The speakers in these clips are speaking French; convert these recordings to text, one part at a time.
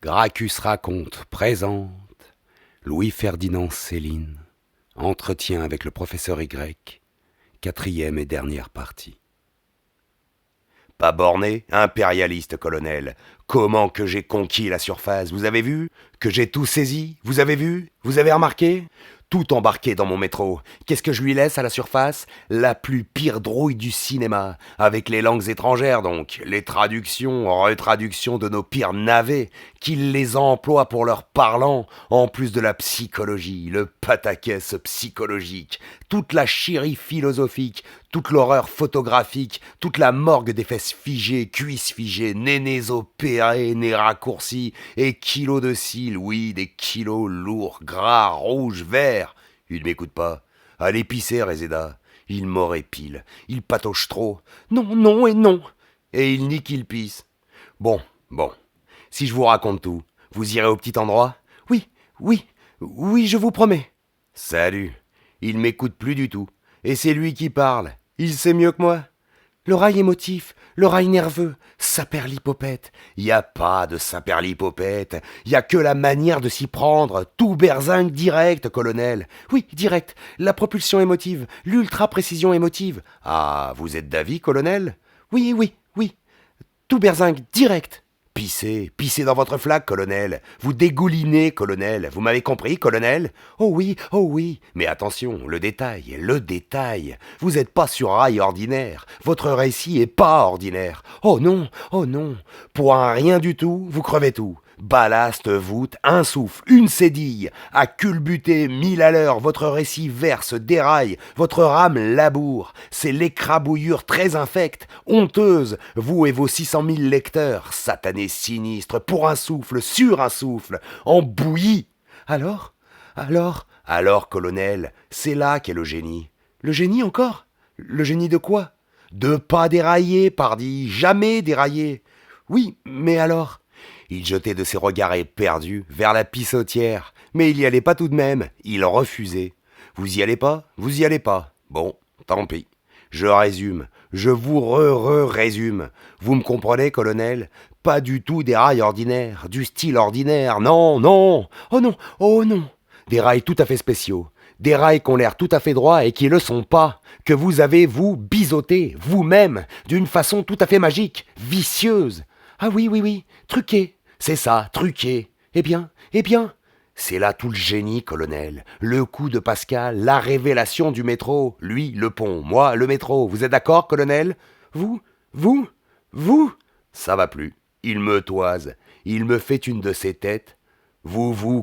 Gracchus raconte, présente, Louis-Ferdinand Céline, entretien avec le professeur Y, quatrième et dernière partie. Pas borné, impérialiste, colonel. Comment que j'ai conquis la surface, vous avez vu? Que j'ai tout saisi, vous avez vu? Vous avez remarqué? Tout embarqué dans mon métro. Qu'est-ce que je lui laisse à la surface? La plus pire drouille du cinéma, avec les langues étrangères donc, les traductions, retraductions de nos pires navets, qu'ils les emploient pour leur parlant, en plus de la psychologie, le pataquès psychologique, toute la chérie philosophique, toute l'horreur photographique, toute la morgue des fesses figées, cuisses figées, nénés opérés, nez raccourcis, et kilos de cils, oui, des kilos lourds, gras, rouges, verts. Il m'écoute pas. Allez pisser, Réséda. Il m'aurait pile. Il patauge trop. Non, non et non. Et il nie qu'il pisse. Bon. Si je vous raconte tout, vous irez au petit endroit? Oui, je vous promets. Salut. Il m'écoute plus du tout. Et c'est lui qui parle. Il sait mieux que moi. L'oreille émotif, l'oreille nerveux, saperlipopette. Y a pas de saperlipopette. Y a que la manière de s'y prendre. Tout berzingue direct, colonel. Oui, direct. La propulsion émotive, l'ultra-précision émotive. Ah, vous êtes d'avis, colonel? Oui. Tout berzingue direct. Pissez dans votre flaque, colonel. Vous dégoulinez, colonel. Vous m'avez compris, colonel? Oh oui. Mais attention, le détail. Vous n'êtes pas sur rail ordinaire. Votre récit est pas ordinaire. Oh non. Pour un rien du tout, vous crevez tout. Ballast, voûte, un souffle, une cédille. À culbuter 1000 à l'heure, votre récit verse, déraille, votre rame laboure. C'est l'écrabouillure très infecte, honteuse, vous et vos 600 000 lecteurs, satanés sinistres, pour un souffle, sur un souffle, en bouillie. Alors, colonel, c'est là qu'est le génie. Le génie encore? Le génie de quoi? De pas dérailler, pardi, jamais dérailler. Oui, mais alors? Il jetait de ses regards éperdus vers la pissotière, mais il y allait pas tout de même, il refusait. Vous y allez pas? Vous y allez pas. Bon, tant pis. Je résume, je vous résume. Vous me comprenez, colonel? Pas du tout des rails ordinaires, du style ordinaire, non. Oh non. Des rails tout à fait spéciaux. Des rails qui ont l'air tout à fait droits et qui le sont pas, que vous avez, vous, biseauté, vous-même, d'une façon tout à fait magique, vicieuse. Ah oui, truqué. C'est ça, truqué. Eh bien, c'est là tout le génie, colonel. Le coup de Pascal, la révélation du métro. Lui, le pont, moi, le métro. Vous êtes d'accord, colonel? Vous? Ça va plus. Il me toise. Il me fait une de ses têtes.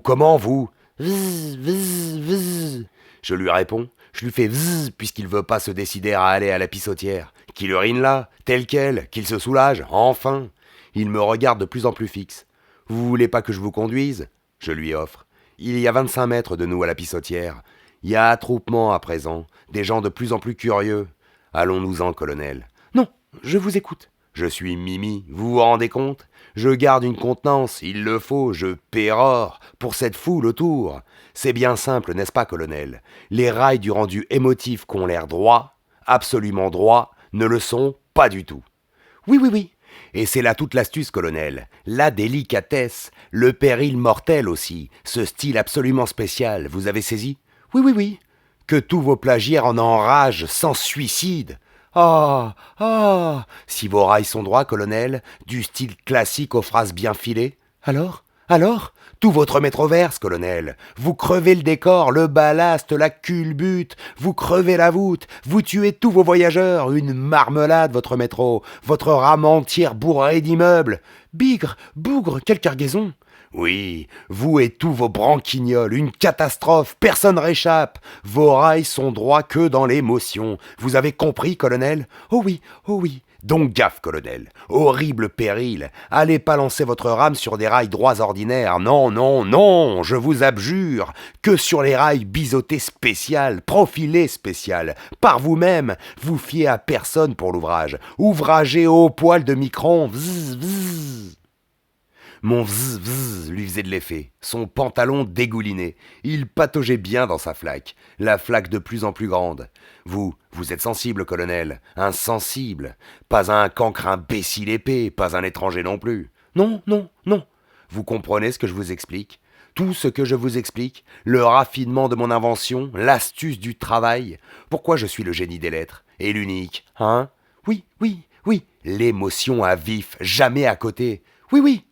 Comment vous? Vzz. Je lui réponds. Je lui fais vzz puisqu'il veut pas se décider à aller à la pissotière. Qu'il urine là, tel quel, qu'il se soulage, enfin. Il me regarde de plus en plus fixe. Vous voulez pas que je vous conduise? Je lui offre. Il y a 25 mètres de nous à la pissotière. Il y a attroupement à présent, des gens de plus en plus curieux. Allons-nous-en, colonel. Non, je vous écoute. Je suis Mimi, vous vous rendez compte? Je garde une contenance, il le faut, je pérore, pour cette foule autour. C'est bien simple, n'est-ce pas, colonel? Les rails du rendu émotif qu'ont l'air droits, absolument droits, ne le sont pas du tout. Oui. Et c'est là toute l'astuce, colonel. La délicatesse, le péril mortel aussi, ce style absolument spécial, vous avez saisi? Oui. Que tous vos plagiaires en enragent sans suicide. Ah, si vos rails sont droits, colonel, du style classique aux phrases bien filées. Alors, tout votre métroverse, colonel. Vous crevez le décor, le ballast, la culbute, vous crevez la voûte, vous tuez tous vos voyageurs, une marmelade, votre métro, votre rame entière bourrée d'immeubles. Bigre, bougre, quelle cargaison! Oui, vous et tous vos branquignoles, une catastrophe, personne réchappe. Vos rails sont droits que dans l'émotion. Vous avez compris, colonel? Oh oui. Donc gaffe, colonel. Horrible péril. Allez pas lancer votre rame sur des rails droits ordinaires. Non, je vous abjure. Que sur les rails biseautés spéciales, profilés spéciales. Par vous-même, vous fiez à personne pour l'ouvrage. Ouvragé au poil de micron. Vzz. Mon vzz lui faisait de l'effet, son pantalon dégouliné. Il pataugeait bien dans sa flaque, la flaque de plus en plus grande. Vous êtes sensible, colonel, insensible. Pas un cancre imbécile épais, pas un étranger non plus. Non. Vous comprenez ce que je vous explique? Tout ce que je vous explique, le raffinement de mon invention, l'astuce du travail. Pourquoi je suis le génie des lettres et l'unique, hein? Oui, oui, oui, l'émotion à vif, jamais à côté. Oui, oui.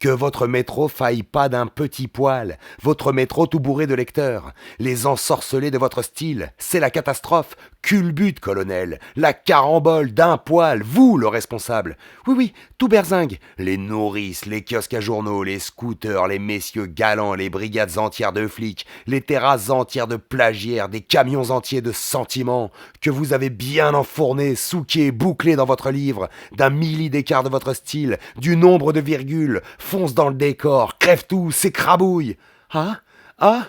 Que votre métro faille pas d'un petit poil, votre métro tout bourré de lecteurs, les ensorcelés de votre style, c'est la catastrophe, culbute, colonel, la carambole d'un poil, vous le responsable. Oui, oui, tout berzingue, les nourrices, les kiosques à journaux, les scooters, les messieurs galants, les brigades entières de flics, les terrasses entières de plagiaires, des camions entiers de sentiments, que vous avez bien enfournés, souqués, bouclés dans votre livre, d'un milli d'écart de votre style, du nombre de virgules, fonce dans le décor, crève tout, s'écrabouille. Ah, ah,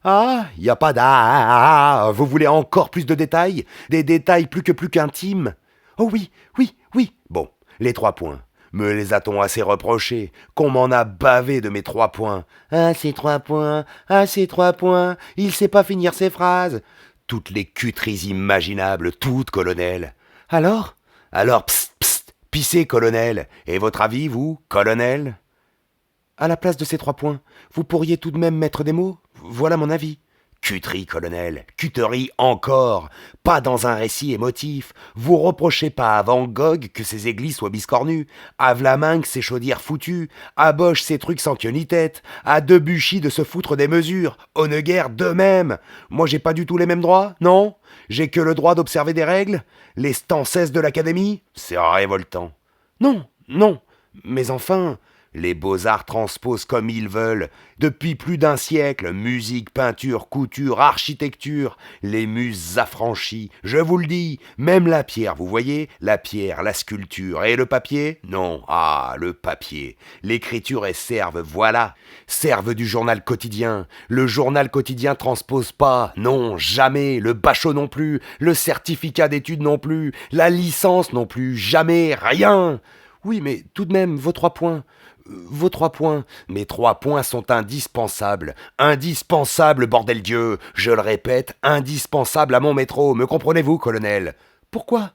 ah, y a pas d'ah, vous voulez encore plus de détails? Des détails plus qu'intimes? Oh oui, oui, oui. Bon, les 3 points. Me les a-t-on assez reprochés? Qu'on m'en a bavé de mes 3 points. Ah, ces 3 points, ah, ces 3 points, il sait pas finir ses phrases. Toutes les cuteries imaginables, toutes, colonel. Alors, psst, psst, pissez, colonel. Et votre avis, vous, colonel? À la place de ces 3 points, vous pourriez tout de même mettre des mots? Voilà mon avis. Cuterie, colonel, cuterie encore. Pas dans un récit émotif. Vous reprochez pas à Van Gogh que ses églises soient biscornues, à Vlaminck ses chaudières foutues, à Bosch ses trucs sans queue ni tête, à Debuchy de se foutre des mesures, Honegger d'eux-mêmes. Moi j'ai pas du tout les mêmes droits, non? J'ai que le droit d'observer des règles? Les stances de l'académie? C'est révoltant. Non, non, mais enfin, les beaux-arts transposent comme ils veulent, depuis plus d'un siècle, musique, peinture, couture, architecture, les muses affranchies, je vous le dis, même la pierre, vous voyez, la pierre, la sculpture, et le papier? Non, ah, le papier, l'écriture est serve, voilà, serve du journal quotidien, le journal quotidien transpose pas, non, jamais, le bachot non plus, le certificat d'études non plus, la licence non plus, jamais, rien. Oui, mais tout de même, vos 3 points. Vos 3 points. Mes 3 points sont indispensables. Indispensables, bordel Dieu. Je le répète, indispensables à mon métro. Me comprenez-vous, colonel? Pourquoi?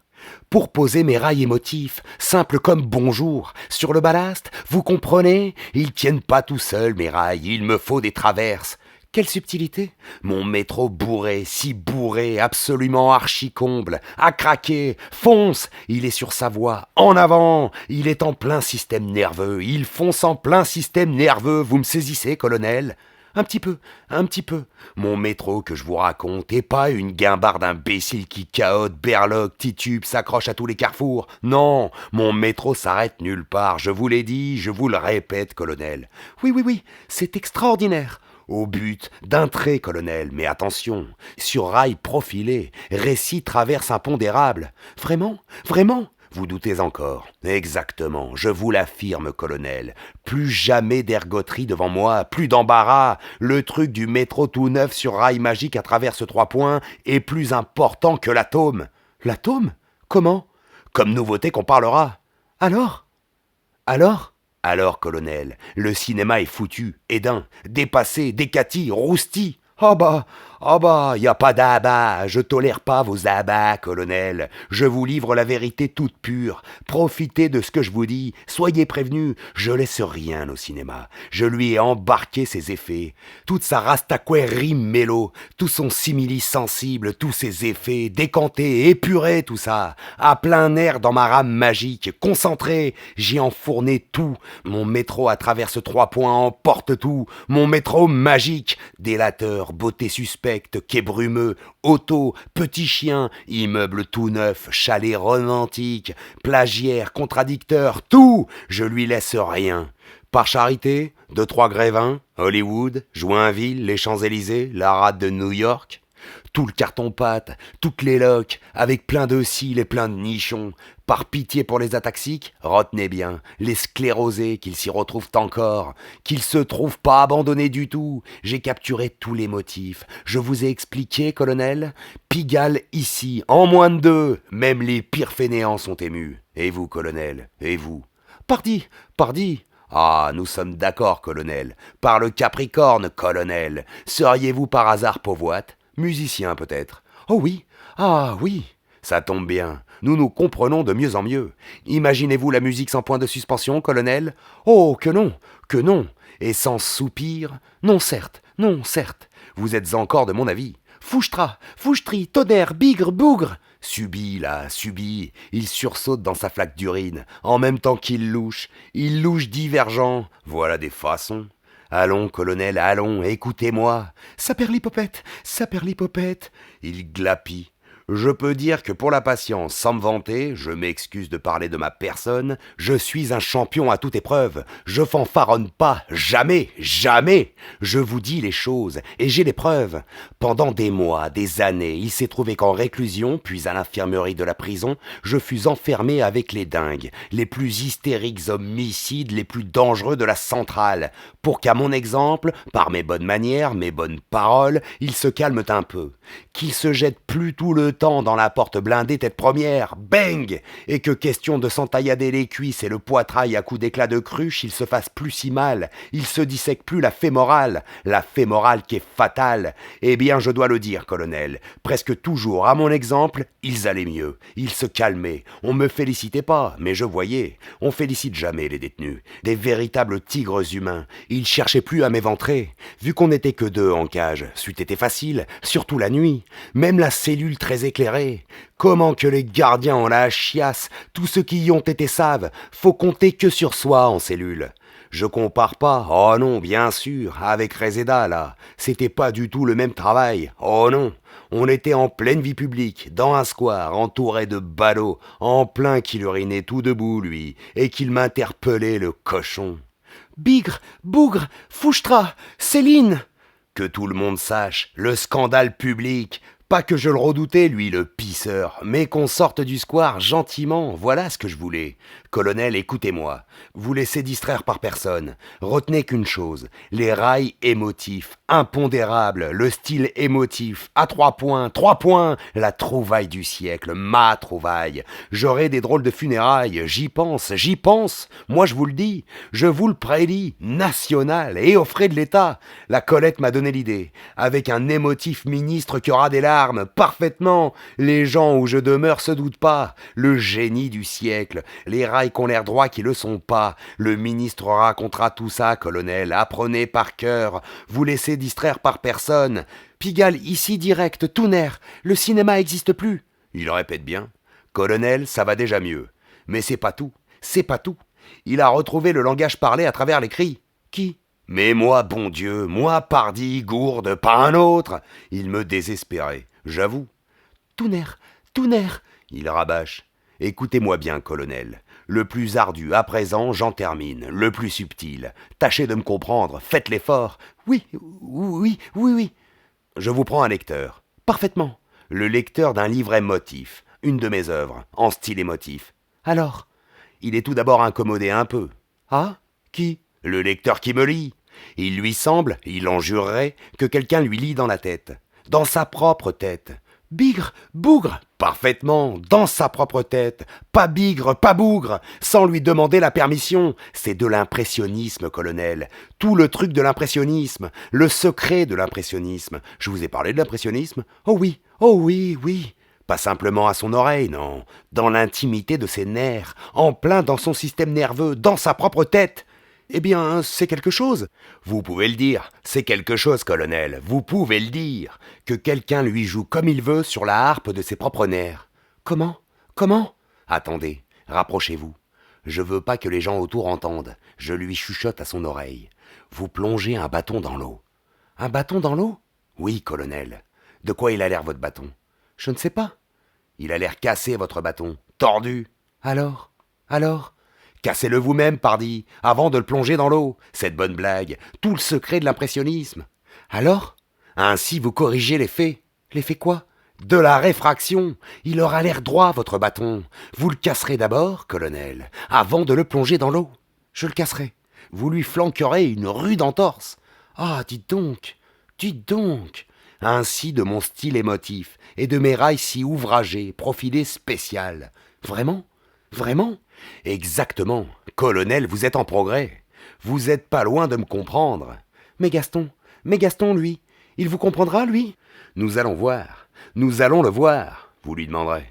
Pour poser mes rails émotifs, simples comme bonjour, sur le ballast, vous comprenez? Ils tiennent pas tout seuls, mes rails, il me faut des traverses. Quelle subtilité! Mon métro bourré, si bourré, absolument archi-comble, à craquer, fonce! Il est sur sa voie, en avant! Il est en plein système nerveux, il fonce en plein système nerveux, vous me saisissez, colonel? Un petit peu, un petit peu. Mon métro que je vous raconte est pas une guimbarde d'imbéciles qui cahote, berloque, titube, s'accroche à tous les carrefours. Non, mon métro s'arrête nulle part, je vous l'ai dit, je vous le répète, colonel. Oui, oui, oui, c'est extraordinaire. Au but d'un trait, colonel, mais attention, sur rail profilé, récit traverse impondérable. Vraiment? Vraiment? Vous doutez encore? Exactement, je vous l'affirme, colonel. Plus jamais d'ergoterie devant moi, plus d'embarras. Le truc du métro tout neuf sur rail magique à travers ce 3 points est plus important que l'atome. L'atome? Comment? Comme nouveauté qu'on parlera. Alors? Alors, colonel, le cinéma est foutu, édin, dépassé, décati, rousti. Ah bah, y a pas d'abats, je tolère pas vos abats, colonel. Je vous livre la vérité toute pure. Profitez de ce que je vous dis, soyez prévenus, je laisse rien au cinéma. Je lui ai embarqué ses effets, toute sa rastaquerie mélo, tout son simili sensible, tous ses effets, décantés, épurés, tout ça. À plein air dans ma rame magique, concentré, j'y enfourné tout. Mon métro à travers ce 3 points emporte tout. Mon métro magique, délateur, beauté suspecte, quai brumeux, auto, petit chien, immeuble tout neuf, chalet romantique, plagiaire, contradicteur, tout, je lui laisse rien. Par charité, 2-3 Grévin, Hollywood, Joinville, les Champs-Élysées, la rade de New York. Tout le carton-pâte, toutes les loques, avec plein de cils et plein de nichons. Par pitié pour les ataxiques, retenez bien, les sclérosés, qu'ils s'y retrouvent encore, qu'ils se trouvent pas abandonnés du tout. J'ai capturé tous les motifs. Je vous ai expliqué, colonel? Pigalle ici, en moins de 2, même les pires fainéants sont émus. Et vous, colonel? Et vous? Pardi, pardi. Ah, nous sommes d'accord, colonel. Par le Capricorne, colonel. Seriez-vous par hasard pauvoite? Musicien peut-être? Oh oui, ah oui. Ça tombe bien. Nous nous comprenons de mieux en mieux. Imaginez-vous la musique sans point de suspension, colonel? Oh, que non, que non. Et sans soupir? Non, certes, non, certes. Vous êtes encore de mon avis. Fouchtra, fouchtri, tonnerre, bigre, bougre. Subit, là, subit. Il sursaute dans sa flaque d'urine, en même temps qu'il louche. Il louche divergent. Voilà des façons. Allons, colonel, allons, écoutez-moi. Saperlipopette, saperlipopette. Il glapit. Je peux dire que pour la patience, sans me vanter, je m'excuse de parler de ma personne, je suis un champion à toute épreuve. Je fanfaronne pas, jamais, jamais. Je vous dis les choses, et j'ai les preuves. Pendant des mois, des années, il s'est trouvé qu'en réclusion, puis à l'infirmerie de la prison, je fus enfermé avec les dingues, les plus hystériques homicides, les plus dangereux de la centrale, pour qu'à mon exemple, par mes bonnes manières, mes bonnes paroles, ils se calment un peu, qu'ils se jettent plus tout le temps dans la porte blindée tête première, bang, et que question de s'entaillader les cuisses et le poitrail à coups d'éclat de cruche, il se fasse plus si mal, il se dissèque plus la fémorale qui est fatale. Eh bien, je dois le dire, colonel, presque toujours, à mon exemple, ils allaient mieux, ils se calmaient, on me félicitait pas, mais je voyais, on félicite jamais les détenus, des véritables tigres humains, ils cherchaient plus à m'éventrer, vu qu'on n'était que deux en cage, c'eût été facile, surtout la nuit, même la cellule très éclairée. Comment que les gardiens ont la chiasse, tous ceux qui y ont été savent, faut compter que sur soi en cellule. Je compare pas, oh non, bien sûr, avec Reseda, là. C'était pas du tout le même travail, oh non. On était en pleine vie publique, dans un square, entouré de ballots, en plein qu'il urinait tout debout, lui, et qu'il m'interpellait, le cochon. Bigre, bougre, fouchtra, Céline! Que tout le monde sache, le scandale public. Pas que je le redoutais, lui, le pisseur, mais qu'on sorte du square gentiment, voilà ce que je voulais. Colonel, écoutez-moi, vous laissez distraire par personne. Retenez qu'une chose, les rails émotifs, impondérables, le style émotif, à 3 points, la trouvaille du siècle, ma trouvaille. J'aurai des drôles de funérailles, j'y pense, moi je vous le dis, je vous le prédis, national et aux frais de l'État. La Colette m'a donné l'idée, avec un émotif ministre qui aura des larmes, parfaitement. Les gens où je demeure se doutent pas, le génie du siècle, les rails qu'ont l'air droits qui le sont pas. Le ministre racontera tout ça, colonel, apprenez par cœur, vous laissez distraire par personne. Pigalle, ici direct, tout nerf, le cinéma existe plus. Il répète bien. Colonel, ça va déjà mieux. Mais c'est pas tout, c'est pas tout. Il a retrouvé le langage parlé à travers les cris. Qui? Mais moi, bon Dieu, moi, pardi, gourde, pas un autre. Il me désespérait, j'avoue. Tout nerf, il rabâche. Écoutez-moi bien, colonel. Le plus ardu, à présent, j'en termine. Le plus subtil. Tâchez de me comprendre, faites l'effort. Oui. Je vous prends un lecteur. Parfaitement. Le lecteur d'un livret motif. Une de mes œuvres, en style émotif. Alors? Il est tout d'abord incommodé un peu. Ah? Qui? Le lecteur qui me lit. Il lui semble, il en jurerait, que quelqu'un lui lit dans la tête. Dans sa propre tête. Bigre, bougre, parfaitement, dans sa propre tête. Pas bigre, pas bougre, sans lui demander la permission. C'est de l'impressionnisme, colonel. Tout le truc de l'impressionnisme, le secret de l'impressionnisme. Je vous ai parlé de l'impressionnisme? Oh oui. Pas simplement à son oreille, non. Dans l'intimité de ses nerfs, en plein dans son système nerveux, dans sa propre tête. Eh bien, c'est quelque chose. Vous pouvez le dire, c'est quelque chose, colonel, vous pouvez le dire, que quelqu'un lui joue comme il veut sur la harpe de ses propres nerfs. Comment? Attendez, rapprochez-vous. Je veux pas que les gens autour entendent, je lui chuchote à son oreille. Vous plongez un bâton dans l'eau. Un bâton dans l'eau? Oui, colonel. De quoi il a l'air, votre bâton? Je ne sais pas. Il a l'air cassé, votre bâton, tordu. Alors? Cassez-le vous-même, pardi, avant de le plonger dans l'eau. Cette bonne blague, tout le secret de l'impressionnisme. Alors? Ainsi vous corrigez les faits. Les faits quoi? De la réfraction. Il aura l'air droit, votre bâton. Vous le casserez d'abord, colonel, avant de le plonger dans l'eau. Je le casserai. Vous lui flanquerez une rude entorse. Ah, dites donc. Ainsi de mon style émotif et de mes rails si ouvragés, profilés spécial. Vraiment? Exactement. Colonel, vous êtes en progrès. Vous êtes pas loin de me comprendre. Mais Gaston, lui, il vous comprendra, lui? Nous allons le voir. Vous lui demanderez.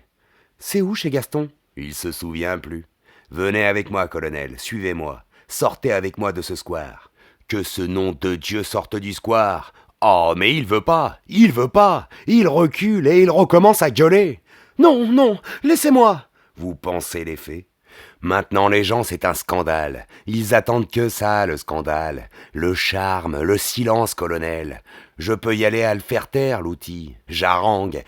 C'est où chez Gaston? Il se souvient plus. Venez avec moi, colonel, suivez-moi. Sortez avec moi de ce square. Que ce nom de Dieu sorte du square. Oh, mais il veut pas, il veut pas. Il recule et il recommence à gueuler. Non, non, laissez-moi. Vous pensez les faits? Maintenant les gens, c'est un scandale. Ils attendent que ça, le scandale. Le charme, le silence, colonel. Je peux y aller à le faire taire, l'outil. J'harangue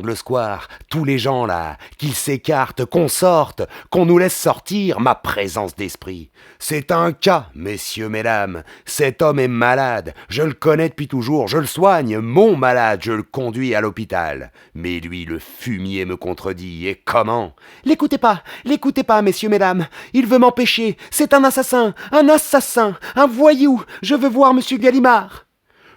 le square. Tous les gens là, qu'ils s'écartent, qu'on sorte, qu'on nous laisse sortir, ma présence d'esprit. C'est un cas, messieurs, mesdames. Cet homme est malade. Je le connais depuis toujours. Je le soigne. Mon malade, je le conduis à l'hôpital. Mais lui, le fumier me contredit. Et comment? L'écoutez pas, messieurs, mesdames. Il veut m'empêcher. C'est un assassin, un voyou. Je veux voir monsieur Gallimard.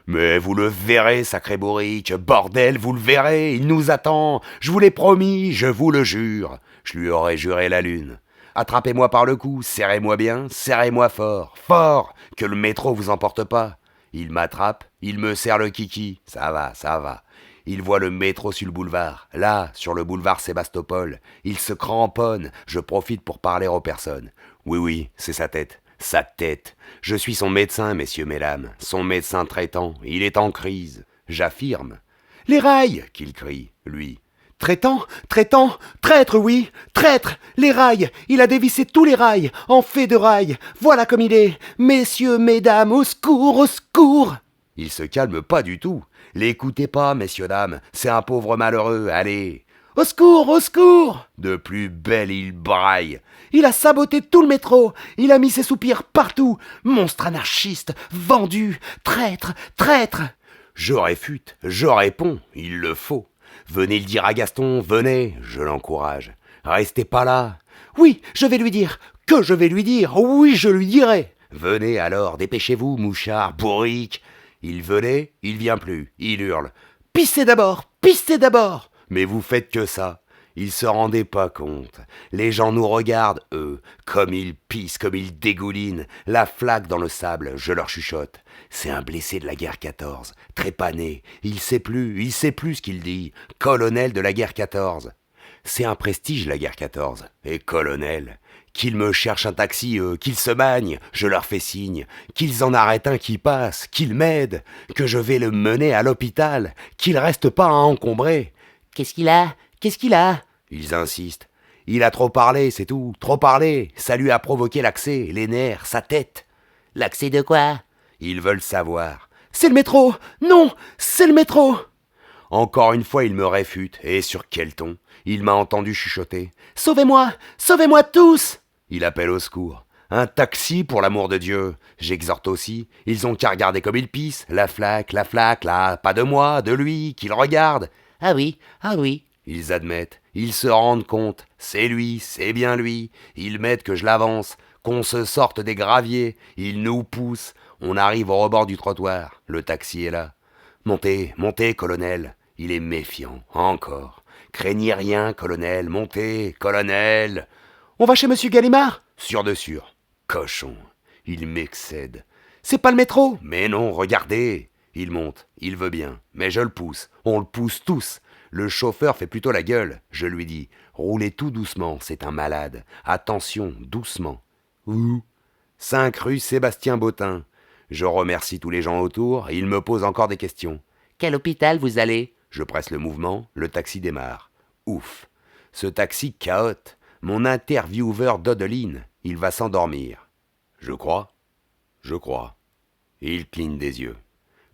Mais vous le verrez, sacré bourrique, bordel, vous le verrez, il nous attend, je vous l'ai promis, je vous le jure. Je lui aurais juré la lune. Attrapez-moi par le cou, serrez-moi bien, serrez-moi fort, fort, que le métro vous emporte pas. Il m'attrape, il me serre le kiki, ça va, ça va. Il voit le métro sur le boulevard, là, sur le boulevard Sébastopol. Il se cramponne, je profite pour parler aux personnes. Oui, oui, c'est sa tête. Sa tête. Je suis son médecin, messieurs, mesdames, son médecin traitant. Il est en crise. J'affirme. Les rails, qu'il crie, lui. Traitant, traître, oui, traître, les rails, il a dévissé tous les rails, en fait de rails, voilà comme il est. Messieurs, mesdames, au secours, au secours. Il se calme pas du tout. L'écoutez pas, messieurs, dames, c'est un pauvre malheureux, allez. Au secours, au secours. De plus belle, il braille. Il a saboté tout le métro. Il a mis ses soupirs partout. Monstre anarchiste, vendu, traître, traître. Je réfute, je réponds, il le faut. Venez le dire à Gaston, venez, je l'encourage. Restez pas là. Oui, je vais lui dire. Que je vais lui dire? Oui, je lui dirai. Venez alors, dépêchez-vous, mouchard, bourrique. Il venait, il vient plus, il hurle. Pissez d'abord, pissez d'abord. Mais vous faites que ça. Ils se rendaient pas compte. Les gens nous regardent, eux, comme ils pissent, comme ils dégoulinent. La flaque dans le sable, je leur chuchote. C'est un blessé de la guerre 14, trépané. Il sait plus ce qu'il dit. Colonel de la guerre 14. C'est un prestige, la guerre 14. Et colonel. Qu'ils me cherchent un taxi, eux, qu'ils se magnent, je leur fais signe, qu'ils en arrêtent un qui passe, qu'ils m'aident, que je vais le mener à l'hôpital, qu'il reste pas à encombrer. Qu'est-ce qu'il a? Qu'est-ce qu'il a? Ils insistent. Il a trop parlé, c'est tout, trop parlé. Ça lui a provoqué l'accès, les nerfs, sa tête. L'accès de quoi? Ils veulent savoir. C'est le métro! Non, c'est le métro! Encore une fois, il me réfute, et sur quel ton? Il m'a entendu chuchoter. Sauvez-moi! Sauvez-moi tous! Il appelle au secours. Un taxi, pour l'amour de Dieu. J'exhorte aussi. Ils ont qu'à regarder comme il pisse. La flaque, là. Pas de moi, de lui, qu'il regarde. Ah oui, ah oui. Ils admettent. Ils se rendent compte. C'est lui, c'est bien lui. Ils mettent que je l'avance. Qu'on se sorte des graviers. Ils nous poussent. On arrive au rebord du trottoir. Le taxi est là. Montez, montez, colonel. Il est méfiant, encore. Craignez rien, colonel. Montez, colonel. On va chez monsieur Gallimard? Sûr de sûr. Cochon. Il m'excède. C'est pas le métro? Mais non, regardez. Il monte, il veut bien. Mais je le pousse. On le pousse tous. Le chauffeur fait plutôt la gueule. Je lui dis, roulez tout doucement, c'est un malade. Attention, doucement. Où? 5 rue Sébastien Bottin. Je remercie tous les gens autour, et il me pose encore des questions. Quel hôpital vous allez? Je presse le mouvement, le taxi démarre. Ouf. Ce taxi cahote. Mon intervieweur Dodeline, il va s'endormir. Je crois. Et il cligne des yeux.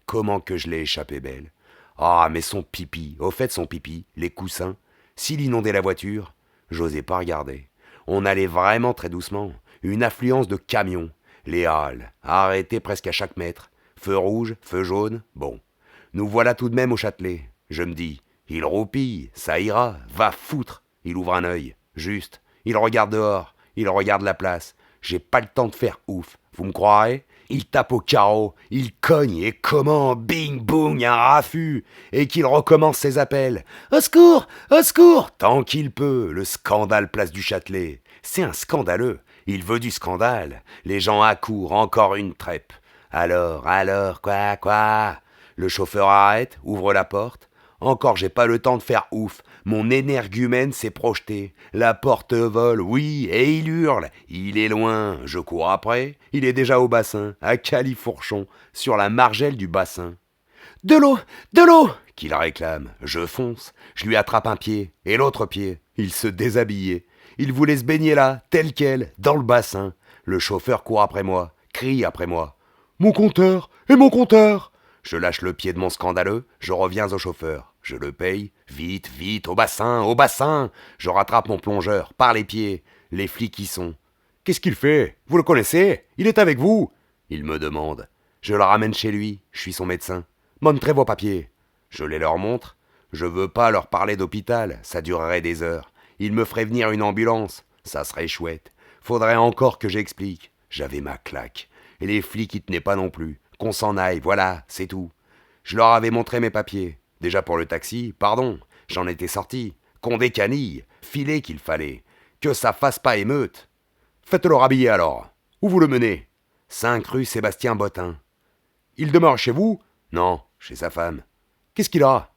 Comment que je l'ai échappé belle. Ah, mais son pipi, au fait son pipi, les coussins, s'il inondait la voiture, j'osais pas regarder. On allait vraiment très doucement, une affluence de camions, les halles, arrêtés presque à chaque mètre, feu rouge, feu jaune, bon. Nous voilà tout de même au Châtelet. Je me dis, il roupille, ça ira, va foutre. Il ouvre un œil, juste. Il regarde dehors, il regarde la place. J'ai pas le temps de faire ouf, vous me croirez? Il tape au carreau, il cogne, et comment, bing, boum, un raffut, et qu'il recommence ses appels. Au secours, tant qu'il peut, le scandale place du Châtelet. C'est un scandaleux, il veut du scandale. Les gens accourent, encore une trêpe. Alors, quoi? Le chauffeur arrête, ouvre la porte. Encore j'ai pas le temps de faire ouf. Mon énergumène s'est projeté. La porte vole, oui, et il hurle. Il est loin. Je cours après. Il est déjà au bassin, à Califourchon, sur la margelle du bassin. De l'eau, de l'eau qu'il réclame. Je fonce. Je lui attrape un pied et l'autre pied. Il se déshabillait. Il voulait se baigner là, tel quel, dans le bassin. Le chauffeur court après moi, crie après moi. Mon compteur, et mon compteur! Je lâche le pied de mon scandaleux, je reviens au chauffeur. Je le paye, vite, vite, au bassin, au bassin! Je rattrape mon plongeur, par les pieds. Les flics y sont. Qu'est-ce qu'il fait? Vous le connaissez? Il est avec vous? Il me demande. Je le ramène chez lui, je suis son médecin. Montrez vos papiers. Je les leur montre. Je veux pas leur parler d'hôpital, ça durerait des heures. Ils me feraient venir une ambulance, ça serait chouette. Faudrait encore que j'explique. J'avais ma claque. Et les flics y tenaient pas non plus. Qu'on s'en aille, voilà, c'est tout. Je leur avais montré mes papiers. Déjà pour le taxi, pardon, j'en étais sorti. Qu'on décanille, filer qu'il fallait. Que ça fasse pas émeute. Faites-le rhabiller alors. Où vous le menez? 5 rue Sébastien Bottin. Il demeure chez vous? Non, chez sa femme. Qu'est-ce qu'il a?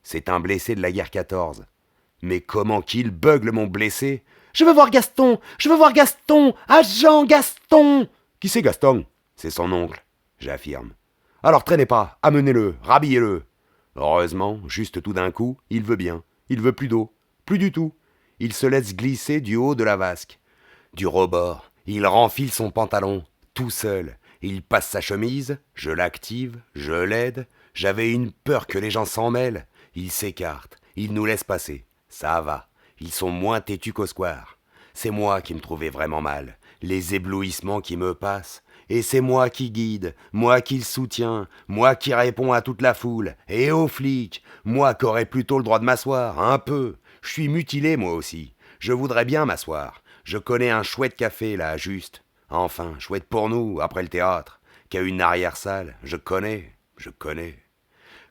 C'est un blessé de la guerre 14. Mais comment qu'il bugle mon blessé? Je veux voir Gaston! Je veux voir Gaston! Agent Gaston! Qui c'est Gaston? C'est son oncle, j'affirme. Alors traînez pas, amenez-le, rhabillez-le. Heureusement, juste tout d'un coup, il veut bien. Il veut plus d'eau. Plus du tout. Il se laisse glisser du haut de la vasque. Du rebord, il renfile son pantalon, tout seul. Il passe sa chemise, je l'active, je l'aide. J'avais une peur que les gens s'en mêlent. Il s'écarte, il nous laisse passer. Ça va, ils sont moins têtus qu'au square. C'est moi qui me trouvais vraiment mal, les éblouissements qui me passent. Et c'est moi qui guide, moi qui le soutiens, moi qui réponds à toute la foule, et aux flics, moi qui aurais plutôt le droit de m'asseoir, un peu. Je suis mutilé moi aussi, je voudrais bien m'asseoir. Je connais un chouette café là, juste. Enfin, chouette pour nous, après le théâtre, qui a une arrière-salle, je connais.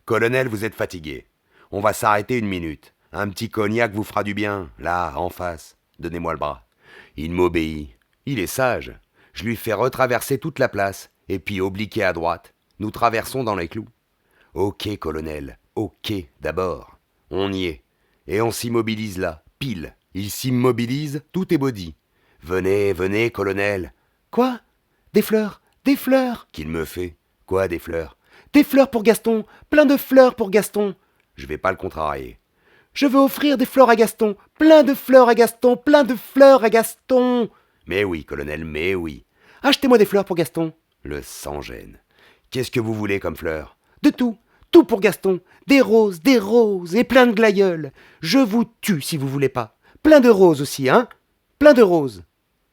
Colonel, vous êtes fatigué. On va s'arrêter une minute. Un petit cognac vous fera du bien, là, en face. Donnez-moi le bras. Il m'obéit. Il est sage. Je lui fais retraverser toute la place, et puis obliquer à droite. Nous traversons dans les clous. Ok, colonel, ok, d'abord. On y est. Et on s'immobilise là, pile. Il s'immobilise, tout est body. Venez, venez, colonel. Quoi? Des fleurs, qu'il me fait. Quoi, des fleurs? Des fleurs pour Gaston, plein de fleurs pour Gaston. Je vais pas le contrarier. Je veux offrir des fleurs à Gaston, plein de fleurs à Gaston, plein de fleurs à Gaston. Mais oui, colonel, mais oui. Achetez-moi des fleurs pour Gaston. Le sans-gêne. Qu'est-ce que vous voulez comme fleurs? De tout, tout pour Gaston. Des roses, et plein de glaïeuls. Je vous tue si vous voulez pas. Plein de roses aussi, hein? Plein de roses.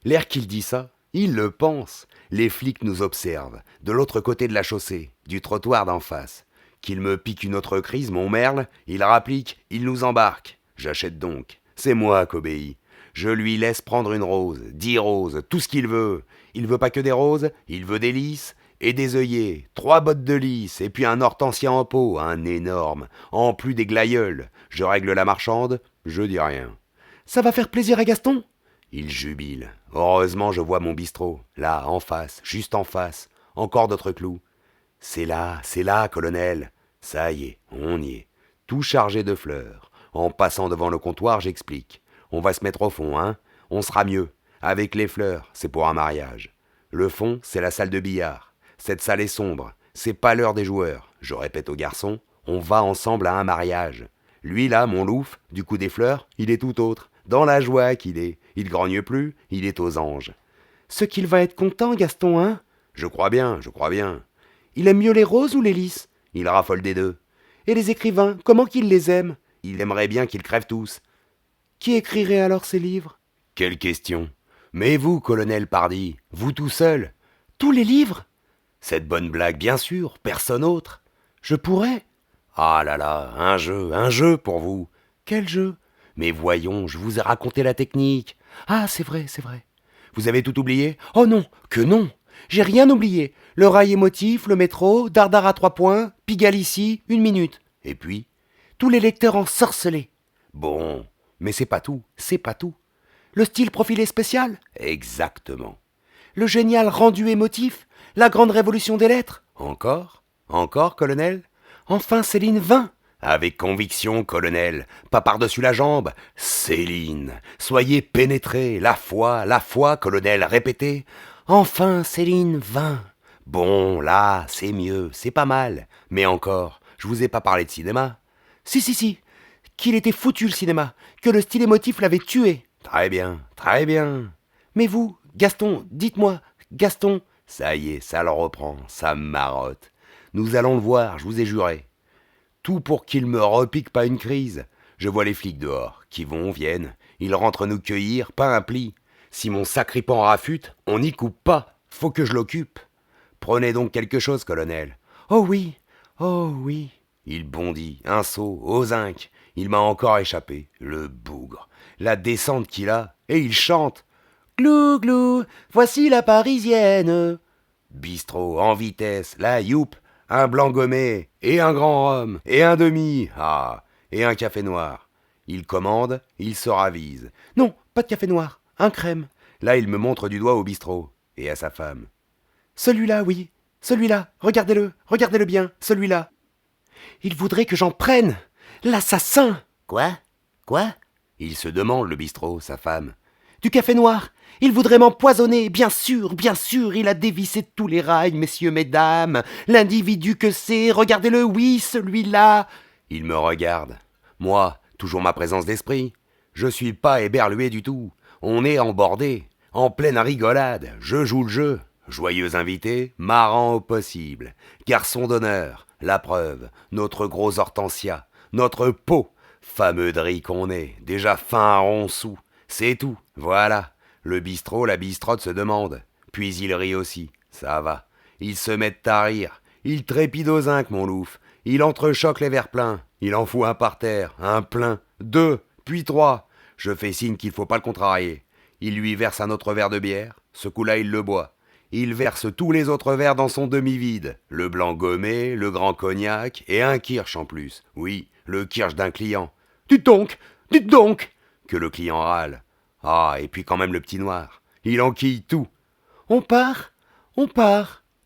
L'air qu'il dit ça, il le pense. Les flics nous observent, de l'autre côté de la chaussée, du trottoir d'en face. Qu'il me pique une autre crise, mon merle, il rapplique, il nous embarque. J'achète donc. C'est moi qu'obéis. Je lui laisse prendre une rose, 10 roses, tout ce qu'il veut. Il veut pas que des roses, il veut des lys et des œillets, 3 bottes de lys, et puis un hortensia en pot, un énorme, en plus des glaïeuls. Je règle la marchande, je dis rien. Ça va faire plaisir à Gaston? Il jubile. Heureusement, je vois mon bistrot, là, en face, juste en face. Encore d'autres clous. C'est là, colonel. Ça y est, on y est. Tout chargé de fleurs. En passant devant le comptoir, j'explique. On va se mettre au fond, hein? On sera mieux. Avec les fleurs, c'est pour un mariage. Le fond, c'est la salle de billard. Cette salle est sombre. C'est pas l'heure des joueurs. Je répète aux garçons, on va ensemble à un mariage. Lui là, mon louf, du coup des fleurs, il est tout autre. Dans la joie qu'il est. Il grogne plus, il est aux anges. Ce qu'il va être content, Gaston, hein? Je crois bien. Il aime mieux les roses ou les lys? Il raffole des deux. Et les écrivains, comment qu'il les aime? Il aimerait bien qu'ils crèvent tous. Qui écrirait alors ces livres? Quelle question! Mais vous, colonel Pardy, vous tout seul? Tous les livres? Cette bonne blague, bien sûr, personne autre. Je pourrais. Ah là là, un jeu pour vous. Quel jeu? Mais voyons, je vous ai raconté la technique. Ah, c'est vrai. Vous avez tout oublié? Oh non, que non! J'ai rien oublié. Le rail émotif, le métro, Dardar à 3 points, Pigalle ici, 1 minute. Et puis? Tous les lecteurs ensorcelés. Bon, mais c'est pas tout. Le style profilé spécial? Exactement. Le génial rendu émotif? La grande révolution des lettres? Encore, colonel? Enfin, Céline, 20 Avec conviction, colonel, pas par-dessus la jambe. Céline, soyez pénétrée, la foi, colonel, répétez. Enfin, Céline, 20. Bon, là, c'est mieux, c'est pas mal. Mais encore, je vous ai pas parlé de cinéma. Si, qu'il était foutu le cinéma, que le style émotif l'avait tué. Très bien, très bien. Mais vous, Gaston, dites-moi, Gaston. Ça y est, ça le reprend, ça marotte. Nous allons le voir, je vous ai juré. Tout pour qu'il me repique pas une crise. Je vois les flics dehors, qui vont, viennent. Ils rentrent nous cueillir, pas un pli. Si mon sacripant rafute, on n'y coupe pas. Faut que je l'occupe. Prenez donc quelque chose, colonel. Oh oui, oh oui. Il bondit, un saut, au zinc. Il m'a encore échappé, le bougre. La descente qu'il a, et il chante. Glou, glou, voici la Parisienne. Bistrot, en vitesse, la youp, un blanc gommé, et un grand rhum, et un demi, et un café noir. Il commande, il se ravise. Non, pas de café noir, un crème. Là, il me montre du doigt au bistrot, et à sa femme. Celui-là, oui, celui-là, regardez-le bien, celui-là. Il voudrait que j'en prenne, l'assassin. Quoi? Il se demande, le bistrot, sa femme. Du café noir. Il voudrait m'empoisonner, bien sûr, il a dévissé tous les rails, messieurs, mesdames. L'individu que c'est, regardez-le, oui, celui-là. Il me regarde. Moi, toujours ma présence d'esprit. Je suis pas éberlué du tout. On est embordé, en pleine rigolade. Je joue le jeu. Joyeux invité, marrant au possible. Garçon d'honneur, la preuve, notre gros Hortensia, notre pot. Fameux drille qu'on est, déjà fin à ronçou. C'est tout, voilà. Le bistrot, la bistrotte se demande. Puis il rit aussi, ça va. Ils se mettent à rire. Il trépide au zinc, mon louf. Il entrechoque les verres pleins. Il en fout un par terre, un plein, 2, puis 3. Je fais signe qu'il faut pas le contrarier. Il lui verse un autre verre de bière. Ce coup-là, il le boit. Il verse tous les autres verres dans son demi-vide. Le blanc gommé, le grand cognac et un kirsch en plus. Oui, le kirsch d'un client. Dites donc, que le client râle. Et puis quand même le petit noir. Il enquille tout. On part.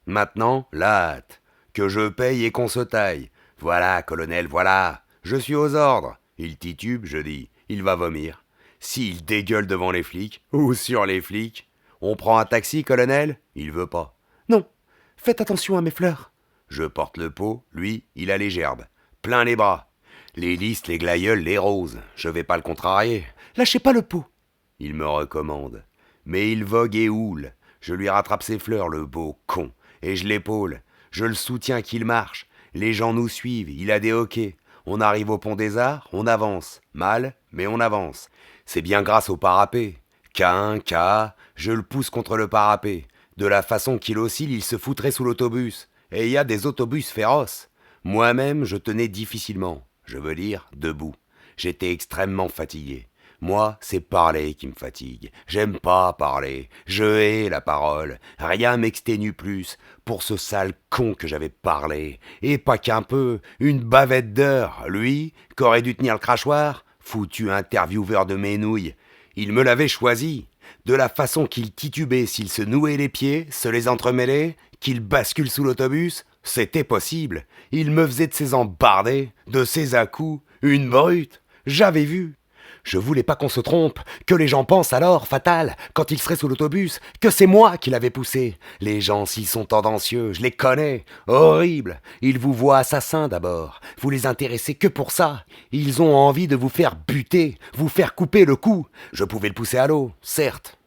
Maintenant, la hâte. Que je paye et qu'on se taille. Voilà, colonel, voilà. Je suis aux ordres. Il titube, je dis. Il va vomir. S'il dégueule devant les flics, ou sur les flics. On prend un taxi, colonel? Il veut pas. Non, faites attention à mes fleurs. Je porte le pot, lui, il a les gerbes. Plein les bras. Les lys, les glaïeuls, les roses. Je vais pas le contrarier. Lâchez pas le pot. Il me recommande. Mais il vogue et houle. Je lui rattrape ses fleurs, le beau con. Et je l'épaule. Je le soutiens qu'il marche. Les gens nous suivent, il a des hoquets. On arrive au pont des Arts, on avance. Mal, mais on avance. C'est bien grâce au parapet. K1, K, je le pousse contre le parapet. De la façon qu'il oscille, il se foutrait sous l'autobus. Et il y a des autobus féroces. Moi-même, je tenais difficilement. Je veux dire, debout. J'étais extrêmement fatigué. Moi, c'est parler qui me fatigue. J'aime pas parler. Je hais la parole. Rien m'exténue plus pour ce sale con que j'avais parlé. Et pas qu'un peu, une bavette d'heures. Lui, qu'aurait dû tenir le crachoir, foutu intervieweur de mes nouilles. Il me l'avait choisi. De la façon qu'il titubait s'il se nouait les pieds, se les entremêlait, qu'il bascule sous l'autobus, c'était possible. Il me faisait de ses embardés, de ses à-coups, une brute. J'avais vu. Je voulais pas qu'on se trompe, que les gens pensent alors, fatal, quand il serait sous l'autobus, que c'est moi qui l'avais poussé. Les gens, s'ils sont tendancieux, je les connais. Horrible. Ils vous voient assassins d'abord. Vous les intéressez que pour ça. Ils ont envie de vous faire buter, vous faire couper le cou. Je pouvais le pousser à l'eau, certes.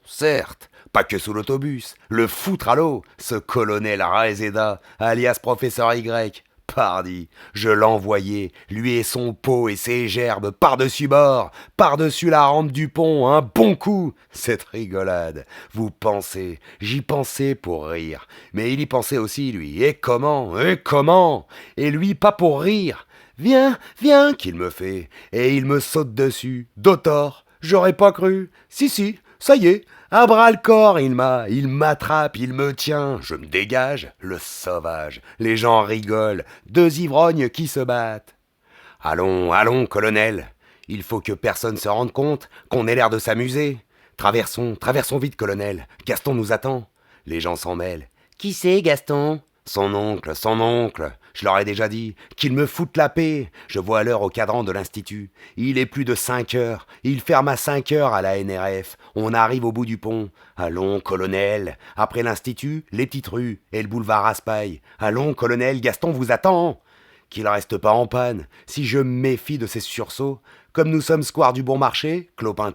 Pas que sous l'autobus. Le foutre à l'eau, ce colonel Rezeda, alias professeur Y. Pardi, je l'envoyais, lui et son pot et ses gerbes, par-dessus bord, par-dessus la rampe du pont, un bon coup. Cette rigolade, vous pensez, j'y pensais pour rire, mais il y pensait aussi, lui. Et comment? Et lui, pas pour rire. Viens, qu'il me fait, et il me saute dessus, d'autor. J'aurais pas cru. Si, ça y est. À bras le corps, il m'attrape, il me tient, je me dégage, le sauvage. Les gens rigolent, 2 ivrognes qui se battent. Allons, colonel. Il faut que personne se rende compte qu'on ait l'air de s'amuser. Traversons vite, colonel. Gaston nous attend. Les gens s'en mêlent. Qui c'est, Gaston? Son oncle, je leur ai déjà dit, qu'il me foute la paix. Je vois l'heure au cadran de l'Institut. Il est plus de 5 heures. Il ferme à 5 heures à la NRF. On arrive au bout du pont. Allons, colonel. Après l'Institut, les petites rues et le boulevard Raspail. Allons, colonel, Gaston vous attend. Qu'il reste pas en panne. Si je me méfie de ces sursauts, comme nous sommes square du Bon Marché, clopin,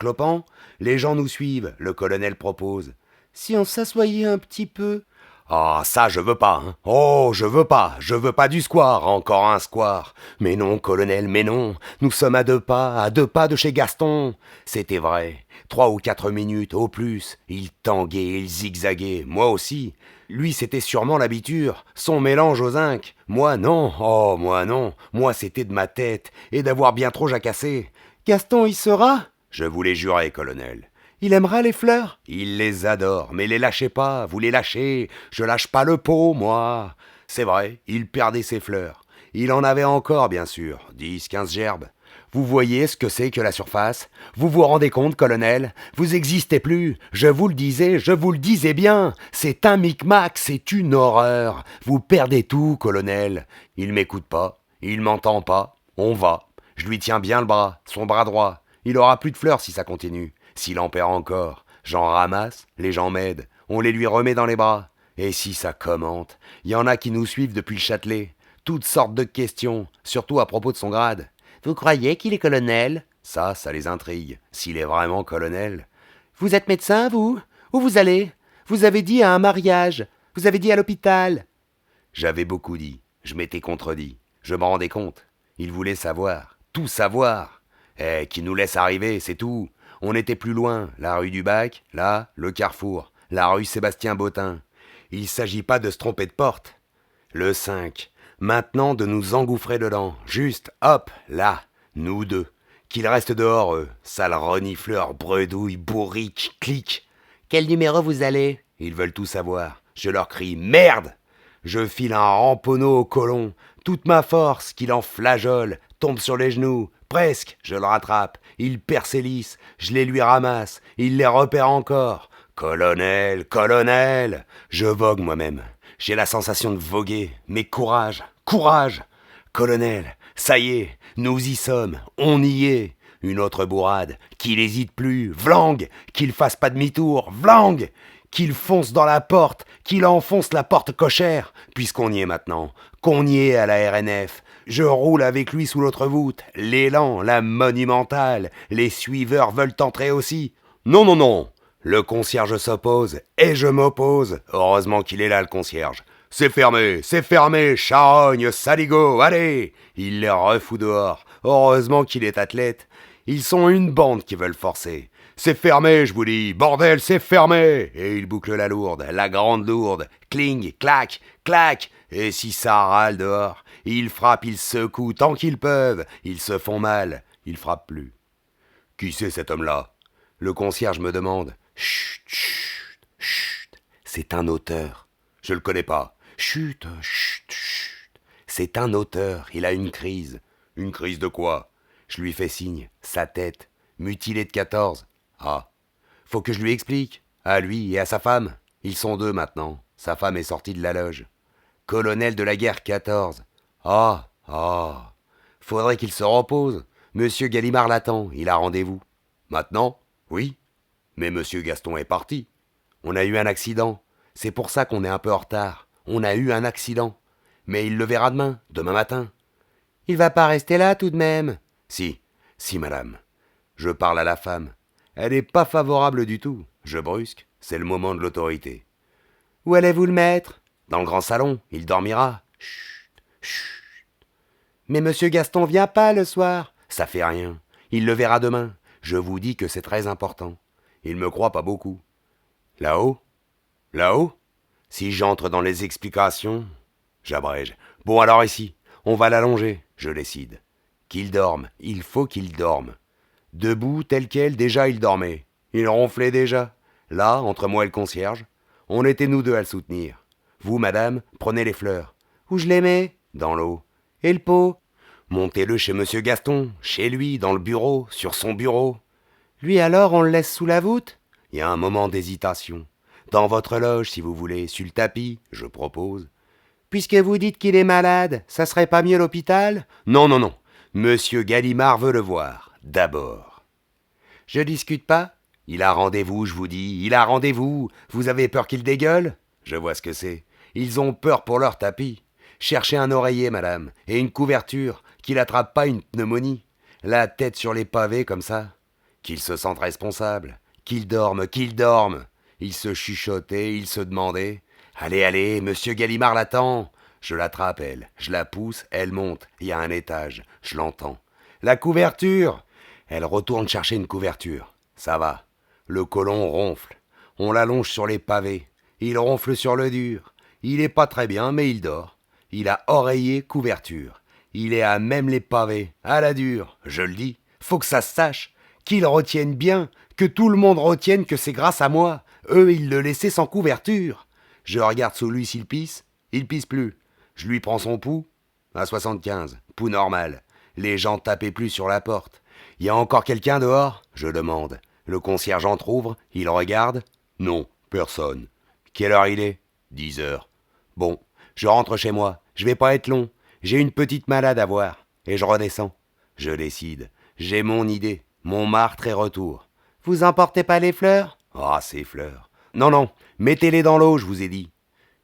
les gens nous suivent, le colonel propose. Si on s'assoyait un petit peu. Ah, ça, je veux pas, hein. Oh, je veux pas du square, encore un square. Mais non, colonel, mais non, nous sommes à 2 pas de chez Gaston. C'était vrai, 3 ou 4 minutes, au plus. Il tanguait, il zigzaguait, moi aussi. Lui, c'était sûrement l'habitude, son mélange aux zinc. Moi, non, oh, moi, non. Moi, c'était de ma tête, et d'avoir bien trop jacassé. Gaston y sera? Je vous l'ai juré, colonel. Il aimera les fleurs? Il les adore, mais les lâchez pas, vous les lâchez. Je lâche pas le pot, moi. C'est vrai, il perdait ses fleurs. Il en avait encore, bien sûr, 10, 15 gerbes. Vous voyez ce que c'est que la surface? Vous vous rendez compte, colonel? Vous existez plus. Je vous le disais bien. C'est un micmac, c'est une horreur. Vous perdez tout, colonel. Il m'écoute pas, il m'entend pas. On va. Je lui tiens bien le bras, son bras droit. Il aura plus de fleurs si ça continue. S'il en perd encore, j'en ramasse, les gens m'aident, on les lui remet dans les bras. Et si ça commente, il y en a qui nous suivent depuis le Châtelet. Toutes sortes de questions, surtout à propos de son grade. Vous croyez qu'il est colonel? Ça les intrigue, s'il est vraiment colonel. Vous êtes médecin, vous? Où vous allez? Vous avez dit à un mariage, vous avez dit à l'hôpital. J'avais beaucoup dit, je m'étais contredit, je me rendais compte. Il voulait savoir, tout savoir. Qui nous laisse arriver, c'est tout. On était plus loin, la rue du Bac, là, le carrefour, la rue Sébastien-Bottin. Il s'agit pas de se tromper de porte. Le 5, maintenant de nous engouffrer dedans, juste, hop, là, nous deux. Qu'ils restent dehors, eux, sales renifleurs, bredouilles, bourriques, clics. Quel numéro vous allez? Ils veulent tout savoir. Je leur crie, merde! Je file un ramponneau au colon, toute ma force, qu'il en flageole, tombe sur les genoux, presque, je le rattrape, il perd ses lisses, je les lui ramasse, il les repère encore. Colonel, colonel, je vogue moi-même, j'ai la sensation de voguer, mais courage, courage. Colonel, ça y est, nous y sommes, on y est. Une autre bourrade, qu'il hésite plus, vlang, qu'il fasse pas demi-tour, vlang, qu'il fonce dans la porte, qu'il enfonce la porte cochère, puisqu'on y est maintenant, qu'on y est à la RNF. Je roule avec lui sous l'autre voûte, l'élan, la monumentale, les suiveurs veulent entrer aussi. Non, non, non, le concierge s'oppose, et je m'oppose. Heureusement qu'il est là, le concierge. C'est fermé, charogne, saligo, allez! Il les refout dehors. Heureusement qu'il est athlète. Ils sont une bande qui veulent forcer. C'est fermé, je vous dis, bordel, c'est fermé! Et il boucle la lourde, la grande lourde. Cling, clac, clac. Et si ça râle dehors, ils frappent, ils secouent tant qu'ils peuvent. Ils se font mal, ils frappent plus. Qui c'est cet homme-là? Le concierge me demande. Chut, chut, chut. C'est un auteur. Je le connais pas. Chut, chut, chut. C'est un auteur, il a une crise. Une crise de quoi? Je lui fais signe, sa tête, mutilée de 14. Ah, faut que je lui explique. À lui et à sa femme. Ils sont 2 maintenant. Sa femme est sortie de la loge. Colonel de la guerre 14. Ah, ah. Faudrait qu'il se repose. Monsieur Gallimard l'attend, il a rendez-vous. Maintenant? Oui. Mais monsieur Gaston est parti. On a eu un accident. C'est pour ça qu'on est un peu en retard. On a eu un accident. Mais il le verra demain matin. Il va pas rester là tout de même. Si, madame. Je parle à la femme. Elle n'est pas favorable du tout. Je brusque, c'est le moment de l'autorité. Où allez-vous le mettre? Dans le grand salon, il dormira. Chut, chut. Mais monsieur Gaston vient pas le soir. Ça fait rien. Il le verra demain. Je vous dis que c'est très important. Il me croit pas beaucoup. Là-haut? Là-haut? Si j'entre dans les explications, j'abrège. Bon alors ici, on va l'allonger, je décide. Qu'il dorme, il faut qu'il dorme. Debout, tel quel, déjà il dormait. Il ronflait déjà. Là, entre moi et le concierge, on était nous 2 à le soutenir. Vous, madame, prenez les fleurs. Où je les mets? Dans l'eau. Et le pot? Montez-le chez monsieur Gaston, chez lui, dans le bureau, sur son bureau. Lui alors, on le laisse sous la voûte? Il y a un moment d'hésitation. Dans votre loge, si vous voulez, sur le tapis, je propose. Puisque vous dites qu'il est malade, ça serait pas mieux l'hôpital ? Non, non, non. Monsieur Gallimard veut le voir, d'abord. Je discute pas. Il a rendez-vous, je vous dis. Il a rendez-vous. Vous avez peur qu'il dégueule ? Je vois ce que c'est. Ils ont peur pour leur tapis. Cherchez un oreiller, madame, et une couverture, qu'il attrape pas une pneumonie. La tête sur les pavés, comme ça. Qu'il se sente responsable. Qu'il dorme, qu'il dorme. Il se chuchotait, il se demandait. Allez, allez, monsieur Gallimard l'attend. Je l'attrape, elle. Je la pousse, elle monte. Il y a un étage. Je l'entends. La couverture. Elle retourne chercher une couverture. Ça va. Le colon ronfle. On l'allonge sur les pavés. Il ronfle sur le dur. Il est pas très bien, mais il dort. Il a oreiller, couverture. Il est à même les pavés, à la dure. Je le dis. Faut que ça se sache. Qu'ils retiennent bien. Que tout le monde retienne que c'est grâce à moi. Eux, ils le laissaient sans couverture. Je regarde sous lui s'il pisse. Il pisse plus. Je lui prends son pouls. À 75. Pouls normal. Les gens tapaient plus sur la porte. Y a encore quelqu'un dehors ? Je demande. Le concierge entr'ouvre. Il regarde. Non, personne. Quelle heure il est ? 10 heures. Bon, je rentre chez moi. Je vais pas être long. J'ai une petite malade à voir. Et je redescends. Je décide. J'ai mon idée. Montmartre et retour. Vous emportez pas les fleurs ? Ah, ces fleurs. Non, non, mettez-les dans l'eau, je vous ai dit.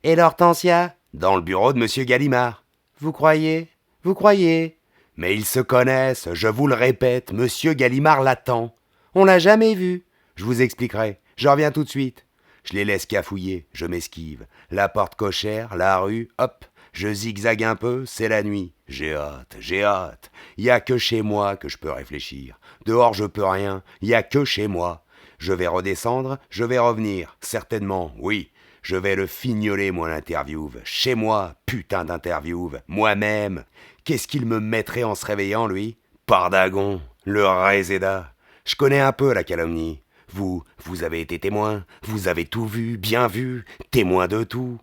Et l'hortensia ? Dans le bureau de monsieur Gallimard. Vous croyez ? Vous croyez ? Mais ils se connaissent, je vous le répète, monsieur Gallimard l'attend. On l'a jamais vu. Je vous expliquerai, je reviens tout de suite. Je les laisse cafouiller, je m'esquive. La porte cochère, la rue, hop, je zigzague un peu, c'est la nuit. J'ai hâte, j'ai hâte. Y a que chez moi que je peux réfléchir. Dehors je peux rien, y a que chez moi. Je vais redescendre, je vais revenir, certainement, oui. Je vais le fignoler, moi, l'interview. Chez moi, putain d'interview. Moi-même. Qu'est-ce qu'il me mettrait en se réveillant, lui ? Pardagon, le réséda. Je connais un peu la calomnie. Vous avez été témoin. Vous avez tout vu, bien vu. Témoin de tout.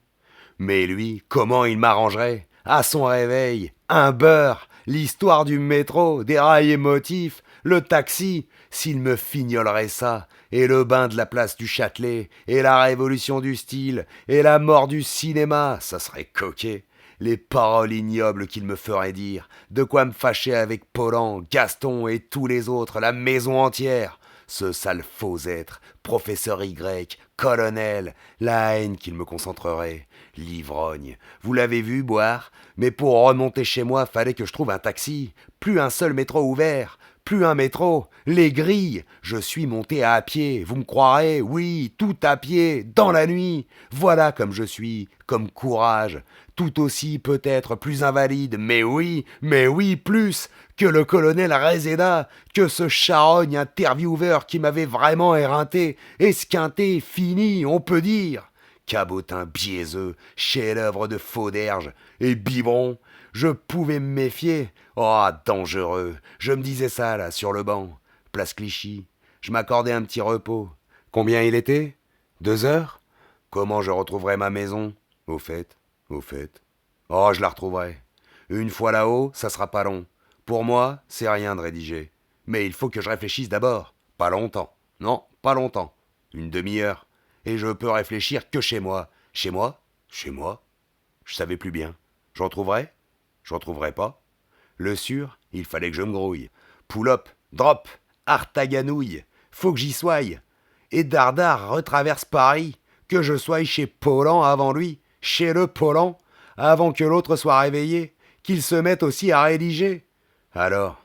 Mais lui, comment il m'arrangerait ? À son réveil, un beurre, l'histoire du métro, des rails émotifs, le taxi, s'il me fignolerait ça, et le bain de la place du Châtelet, et la révolution du style, et la mort du cinéma, ça serait coquet. Les paroles ignobles qu'il me ferait dire, de quoi me fâcher avec Paulan, Gaston et tous les autres, la maison entière. Ce sale faux être, professeur Y, colonel, la haine qu'il me concentrerait. L'ivrogne, vous l'avez vu boire ? Mais pour remonter chez moi, fallait que je trouve un taxi. Plus un seul métro ouvert, plus un métro, les grilles. Je suis monté à pied, vous me croirez ? Oui, tout à pied, dans la nuit. Voilà comme je suis, comme courage. Tout aussi peut-être plus invalide, mais oui, plus que le colonel Réséda, que ce charogne intervieweur qui m'avait vraiment éreinté, esquinté, fini, on peut dire. Cabotin biaiseux, chef-d'œuvre de Fauderge, et biberon, je pouvais me méfier. Oh, dangereux, je me disais ça, là, sur le banc, place Clichy. Je m'accordais un petit repos. Combien il était ? 2 heures ? Comment je retrouverai ma maison ? Au fait. Oh, je la retrouverai. Une fois là-haut, ça sera pas long. Pour moi, c'est rien de rédiger. Mais il faut que je réfléchisse d'abord. Pas longtemps. Non, pas longtemps. Une demi-heure. Et je peux réfléchir que chez moi. Chez moi ? Chez moi ? Je savais plus bien. Je retrouverai ? Je retrouverai pas. Le sûr, il fallait que je me grouille. Pull-up, drop, artaganouille. Faut que j'y sois. Et Dardar retraverse Paris. Que je sois chez Paulan avant lui. Chez le Paulan. Avant que l'autre soit réveillé. Qu'il se mette aussi à rédiger. Alors,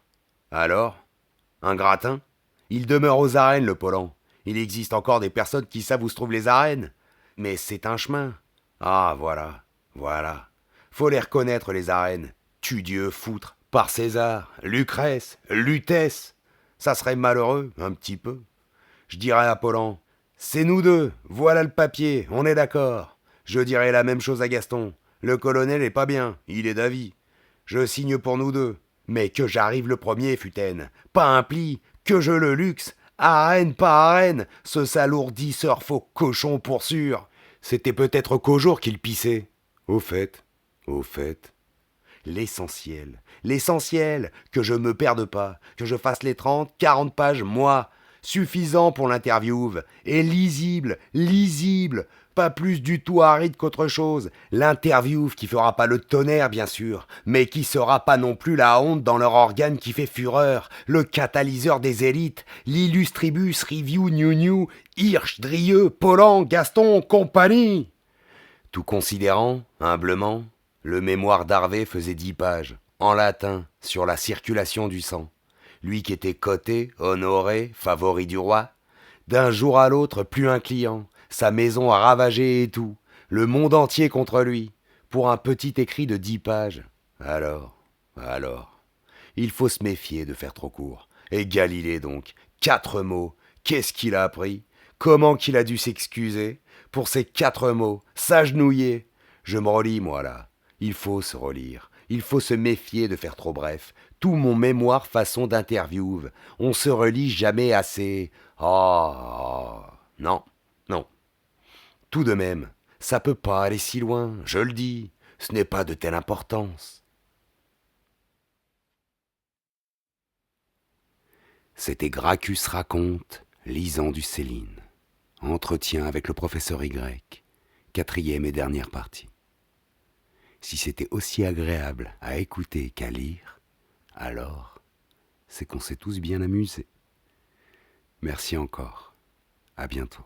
un gratin ? Il demeure aux arènes, le Paulan. Il existe encore des personnes qui savent où se trouvent les arènes. Mais c'est un chemin. Ah, voilà. Faut les reconnaître, les arènes. Tudieu, foutre, par César, Lucrèce, Lutèce. Ça serait malheureux, un petit peu. Je dirais à Paulan, c'est nous deux, voilà le papier, on est d'accord. Je dirais la même chose à Gaston. Le colonel est pas bien, il est d'avis. Je signe pour nous deux. Mais que j'arrive le premier, Futaine. Pas un pli, que je le luxe. Arène, pas arène, ce s'alourdisseur faux cochon pour sûr. C'était peut-être qu'au jour qu'il pissait. Au fait. L'essentiel, que je me perde pas, que je fasse les 30, 40 pages, moi. Suffisant pour l'interview, et lisible, Pas plus du tout aride qu'autre chose. L'interview qui fera pas le tonnerre, bien sûr, mais qui sera pas non plus la honte dans leur organe qui fait fureur, le catalyseur des élites, l'illustribus, review, new, Hirsch, Drieux, Pollan, Gaston, compagnie. Tout considérant, humblement, le mémoire d'Harvey faisait 10 pages, en latin, sur la circulation du sang. Lui qui était coté, honoré, favori du roi, d'un jour à l'autre plus un client, sa maison à ravager et tout, le monde entier contre lui, pour un petit écrit de 10 pages. Alors, il faut se méfier de faire trop court. Et Galilée donc, 4 mots, qu'est-ce qu'il a appris? Comment qu'il a dû s'excuser? Pour ces 4 mots, s'agenouiller. Je me relis, moi, là. Il faut se relire. Il faut se méfier de faire trop bref. Tout mon mémoire façon d'interview. On se relit jamais assez. Non, non. Tout de même, ça peut pas aller si loin, je le dis. Ce n'est pas de telle importance. C'était Gracchus raconte, lisant du Céline. Entretien avec le professeur Y, 4e et dernière partie. Si c'était aussi agréable à écouter qu'à lire, alors c'est qu'on s'est tous bien amusés. Merci encore. À bientôt.